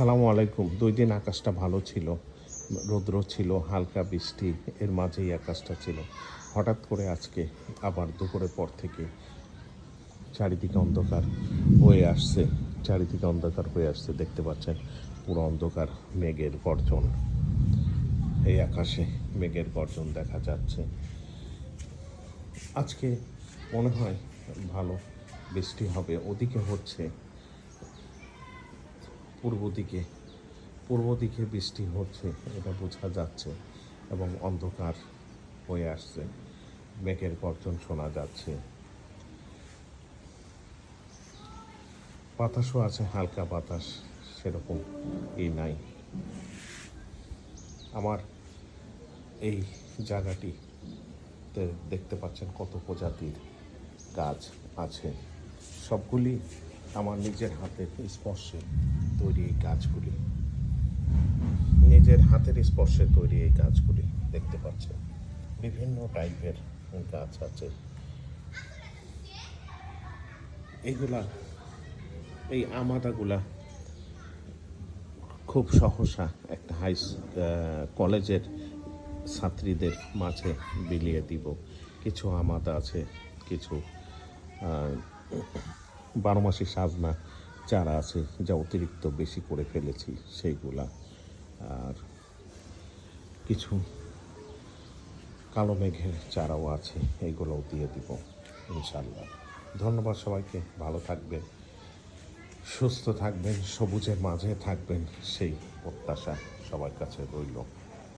আসসালামু আলাইকুম। ২ দিন আকাশটা ভালো ছিল, রৌদ্র ছিল, হালকা বৃষ্টি, এর মাঝেই আকাশটা ছিল। হঠাৎ করে আজকে আবার দুপুরের পর থেকে চারিদিকে অন্ধকার হয়ে আসছে। চারিদিকে অন্ধকার হয়ে আসছে, দেখতে পাচ্ছেন পুরো অন্ধকার, মেঘের গর্জন। এই আকাশে মেঘের গর্জন দেখা যাচ্ছে। আজকে মনে হয় ভালো বৃষ্টি হবে। ওদিকে হচ্ছে, পূর্ব দিকে বৃষ্টি হচ্ছে, এটা বোঝা যাচ্ছে, এবং অন্ধকার হয়ে আসছে, মেঘের গর্জন শোনা যাচ্ছে। বাতাসও আছে, হালকা বাতাস, সেরকম নাই। আমার এই জায়গাটিতে দেখতে পাচ্ছেন কত প্রজাতির গাছ আছে। সবগুলি আমার নিজের হাতের স্পর্শে তৈরি এই গাছগুলি, নিজের হাতের স্পর্শে তৈরি এই গাছগুলি দেখতে পাচ্ছেন। বিভিন্ন টাইপের গাছ আছে। এই আমাদাগুলা খুব সহসা একটা কলেজের ছাত্রীদের মাঝে বিলিয়ে দিব। কিছু আমাদা আছে, কিছু 12 মাসি সাজনা চারা আছে, যা অতিরিক্ত বেশি করে ফেলেছি সেইগুলা। আর কিছু কালো মেঘের চারাও আছে, এইগুলোও দিয়ে দিব ইনশাল্লাহ। ধন্যবাদ সবাইকে। ভালো থাকবেন, সুস্থ থাকবেন, সবুজের মাঝে থাকবেন, সেই প্রত্যাশা সবার কাছে রইল।